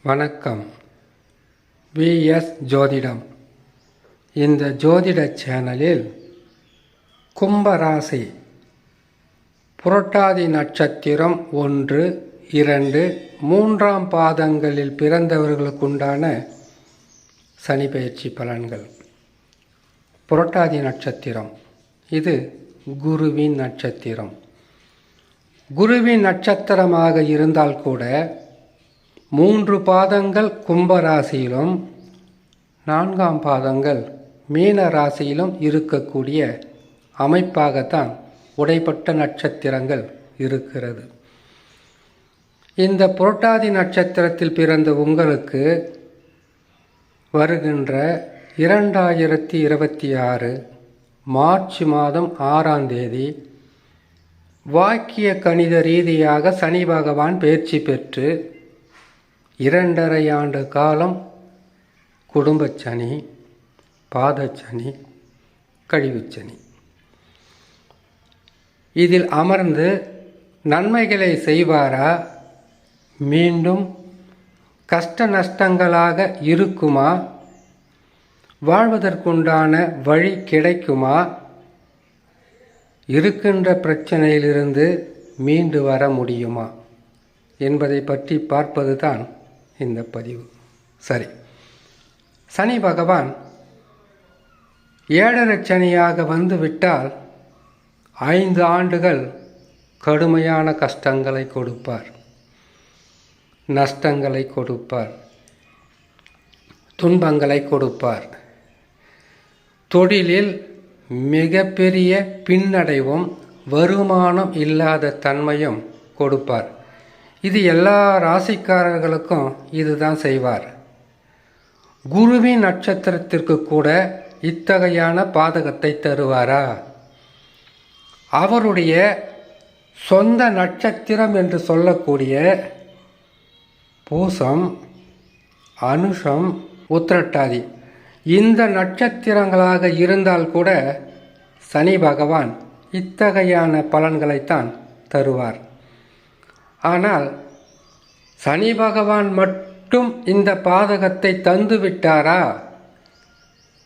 வணக்கம். விஎஸ் ஜோதிடம். இந்த ஜோதிட சேனலில் கும்பராசி புரட்டாதி நட்சத்திரம் 1, 2, 3ஆம் பாதங்களில் பிறந்தவர்களுக்குண்டான சனி பெயர்ச்சி பலன்கள். புரட்டாதி நட்சத்திரம் இது குருவின் நட்சத்திரம். குருவின் நட்சத்திரமாக இருந்தால் கூட 3 பாதங்கள் கும்பராசியிலும் 4ஆம் பாதங்கள் மீன ராசியிலும் இருக்கக்கூடிய அமைப்பாகத்தான் உடைப்பட்ட நட்சத்திரங்கள் இருக்கிறது. இந்த புரட்டாதி நட்சத்திரத்தில் பிறந்த உங்களுக்கு வருகின்ற 2026 மார்ச் மாதம் 6ஆம் தேதி வாக்கிய கணித ரீதியாக சனி பகவான் பெயர்ச்சி பெற்று 2½ ஆண்டு காலம் குடும்பச்சனி, பாதச்சனி, கழிவுச்சனி இதில் அமர்ந்து நன்மைகளை செய்வாரா, மீண்டும் கஷ்ட நஷ்டங்களாக இருக்குமா, வாழ்வதற்குண்டான வழி கிடைக்குமா, இருக்கின்ற பிரச்சனையிலிருந்து மீண்டு வர முடியுமா என்பதை பற்றி பார்ப்பதுதான் இந்த பதிவு. சரி, சனி பகவான் 7.5 சனியாக வந்துவிட்டால் 5 ஆண்டுகள் கடுமையான கஷ்டங்களை கொடுப்பார், நஷ்டங்களை கொடுப்பார், துன்பங்களை கொடுப்பார். தொழிலில் மிகப்பெரிய பின்னடைவும் வருமானம் இல்லாத தன்மையும் கொடுப்பார். இது எல்லா ராசிக்காரர்களுக்கும் இதுதான் செய்வார். குருவின் நட்சத்திரத்திற்கு கூட இத்தகையான பாதகத்தை தருவாரா? அவருடைய சொந்த நட்சத்திரம் என்று சொல்லக்கூடிய பூசம், அனுஷம், உத்திரட்டாதி இந்த நட்சத்திரங்களாக இருந்தால் கூட சனி பகவான் இத்தகையான பலன்களைத்தான் தருவார். ஆனால் சனி பகவான் மட்டும் இந்த பாதகத்தை தந்து விட்டாரா?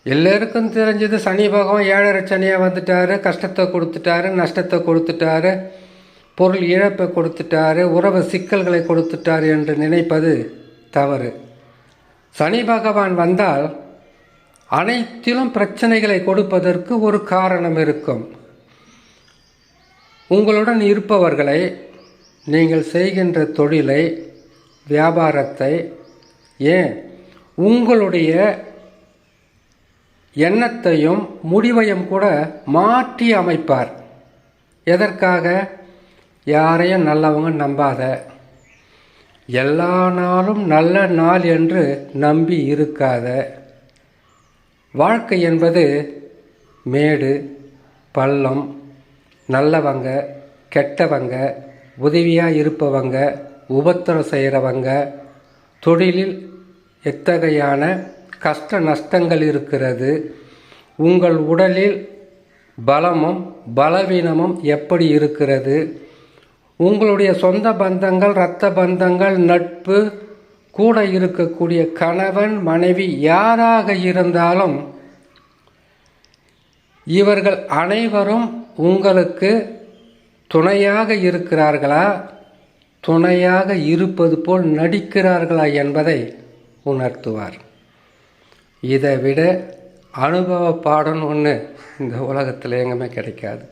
எல்லாருக்கும் தெரிஞ்சது சனி பகவான் 7.5 சனியாக வந்துட்டாரு, கஷ்டத்தை கொடுத்துட்டாரு, நஷ்டத்தை கொடுத்துட்டாரு, பொருள் இழப்பை கொடுத்துட்டாரு, உறவு சிக்கல்களை கொடுத்துட்டாரு என்று நினைப்பது தவறு. சனி பகவான் வந்தால் அனைத்திலும் பிரச்சனைகளை கொடுப்பதற்கு ஒரு காரணம் இருக்கும். உங்களுடன் இருப்பவர்களை, நீங்கள் செய்கின்ற தொழிலை, வியாபாரத்தை, ஏன் உங்களுடைய எண்ணத்தையும் முடிவையும் கூட மாற்றி அமைப்பார். எதற்காக? யாரையும் நல்லவங்க நம்பாத, எல்லா நாளும் நல்ல நாள் என்று நம்பி இருக்காத. வாழ்க்கை என்பது மேடு பள்ளம், நல்லவங்க கெட்டவங்க, உதவியாக இருப்பவங்க, உபத்திரம் செய்கிறவங்க, தொழிலில் எத்தகையான கஷ்ட நஷ்டங்கள் இருக்கிறது, உங்கள் உடலில் பலமும் பலவீனமும் எப்படி இருக்கிறது, உங்களுடைய சொந்த பந்தங்கள், இரத்த பந்தங்கள், நட்பு, கூட இருக்கக்கூடிய கணவன் மனைவி யாராக இருந்தாலும் இவர்கள் அனைவரும் உங்களுக்கு துணையாக இருக்கிறார்களா, துணையாக இருப்பது போல் நடிக்கிறார்களா என்பதை உணர்த்துவார். இதை விட அனுபவ பாடம் ஒன்று இந்த உலகத்தில் எங்குமே கிடைக்காது.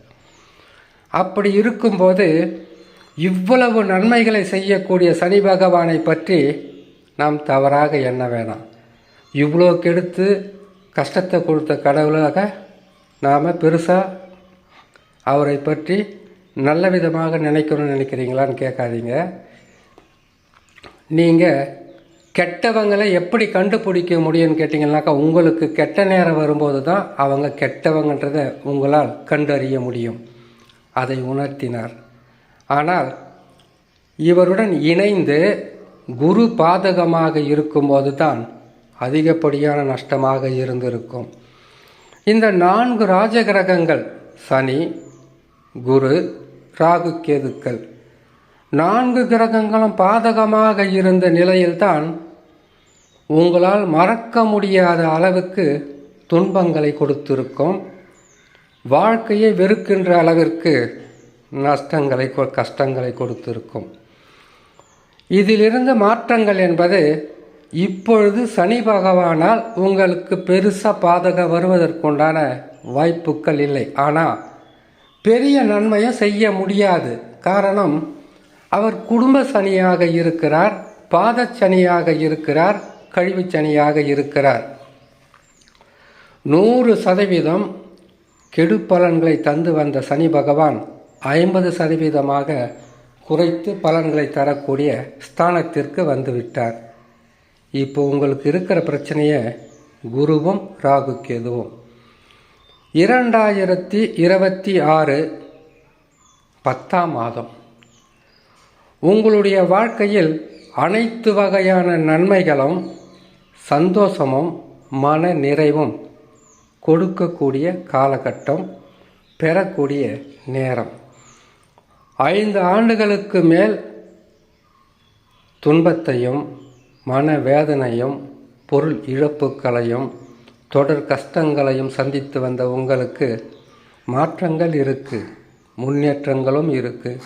அப்படி இருக்கும்போது இவ்வளவு நன்மைகளை செய்யக்கூடிய சனி பகவானை பற்றி நாம் தவறாக எண்ண வேணாம். இவ்வளோ கெடுத்து கஷ்டத்தை கொடுத்த கடவுளாக நாம் பெருசாக அவரை பற்றி நல்ல விதமாக நினைக்கணும்னு நினைக்கிறீங்களான்னு கேட்காதீங்க. நீங்கள் கெட்டவங்களை எப்படி கண்டுபிடிக்க முடியும்னு கேட்டிங்கன்னாக்கா, உங்களுக்கு கெட்ட நேரம் வரும்போது தான் அவங்க கெட்டவங்கன்றதை உங்களால் கண்டறிய முடியும். அதை உணர்த்தினார். ஆனால் இவருடன் இணைந்து குரு பாதகமாக இருக்கும்போது தான் அதிகப்படியான நஷ்டமாக இருந்திருக்கும். இந்த 4 ராஜகிரகங்கள் சனி, குரு, ராகு, கேதுக்கள் 4 கிரகங்களும் பாதகமாக இருந்த நிலையில்தான் உங்களால் மறக்க முடியாத அளவுக்கு துன்பங்களை கொடுத்திருக்கும். வாழ்க்கையை வெறுக்கின்ற அளவிற்கு கஷ்டங்களை கொடுத்திருக்கும். இதிலிருந்து மாற்றங்கள் என்பது இப்பொழுது சனி பகவானால் உங்களுக்கு பெருசாக பாதகம் வருவதற்குண்டான வாய்ப்புகள் இல்லை. ஆனால் பெரிய நன்மையை செய்ய முடியாது. காரணம், அவர் குடும்ப சனியாக இருக்கிறார், பாதச்சனியாக இருக்கிறார், கழிவு சனியாக இருக்கிறார். 100% கெடு பலன்களை தந்து வந்த சனி பகவான் 50% குறைத்து பலன்களை தரக்கூடிய ஸ்தானத்திற்கு வந்துவிட்டார். இப்போ உங்களுக்கு இருக்கிற பிரச்சனையை குருவும் ராகு கேதுவும் 2026 10ஆம் மாதம் உங்களுடைய வாழ்க்கையில் அனைத்து வகையான நன்மைகளும் சந்தோஷமும் மன நிறைவும் கொடுக்கக்கூடிய காலகட்டம், பெறக்கூடிய நேரம். 5 ஆண்டுகளுக்கு மேல் துன்பத்தையும் மனவேதனையும் பொருள் இழப்புகளையும் தொடர் கஷ்டங்களையும் சந்தித்து வந்த உங்களுக்கு மாற்றங்கள் இருக்குது, முன்னேற்றங்களும் இருக்குது.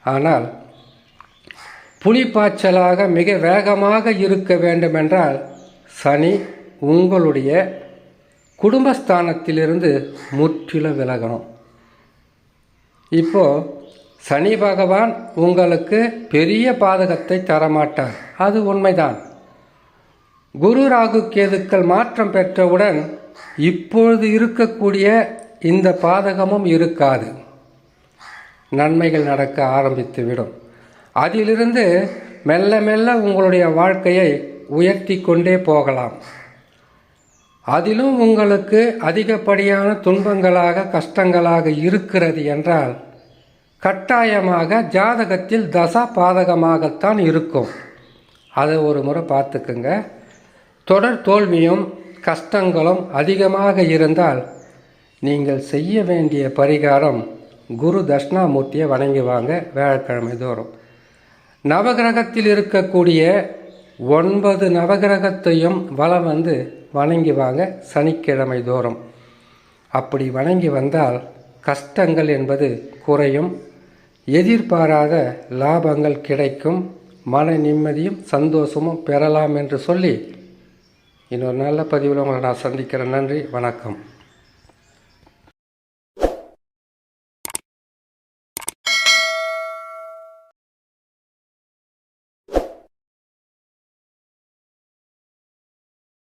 ஆனால் புலிப்பாய்ச்சலாக மிக வேகமாக இருக்க வேண்டுமென்றால் சனி உங்களுடைய குடும்பஸ்தானத்திலிருந்து முற்றிலும் விலகணும். இப்போது சனி பகவான் உங்களுக்கு பெரிய பாதகத்தை தரமாட்டார், அது உண்மைதான். குரு ராகு கேதுக்கள் மாற்றம் பெற்றவுடன் இப்பொழுது இருக்கக்கூடிய இந்த பாதகமும் இருக்காது, நன்மைகள் நடக்க ஆரம்பித்துவிடும். அதிலிருந்து மெல்ல மெல்ல உங்களுடைய வாழ்க்கையை உயர்த்தி கொண்டே போகலாம். அதிலும் உங்களுக்கு அதிகப்படியான துன்பங்களாக கஷ்டங்களாக இருக்கிறது என்றால் கட்டாயமாக ஜாதகத்தில் தசா பாதகமாகத்தான் இருக்கும். அதை ஒரு முறை பார்த்துக்குங்க. தொடர் தோல்வியும் கஷ்டங்களும் அதிகமாக இருந்தால் நீங்கள் செய்ய வேண்டிய பரிகாரம் குரு தட்சிணாமூர்த்தியை வணங்கி வாங்க வியாழக்கிழமை தோறும். நவகிரகத்தில் இருக்கக்கூடிய 9 நவகிரகத்தையும் வலம் வந்து வணங்கி வாங்க சனிக்கிழமை தோறும். அப்படி வணங்கி வந்தால் கஷ்டங்கள் என்பது குறையும், எதிர்பாராத லாபங்கள் கிடைக்கும், மன நிம்மதியும் சந்தோஷமும் பெறலாம் என்று சொல்லி இன்னொரு நல்ல பதிவில் உங்களை நான் சந்திக்கிறேன். நன்றி, வணக்கம்.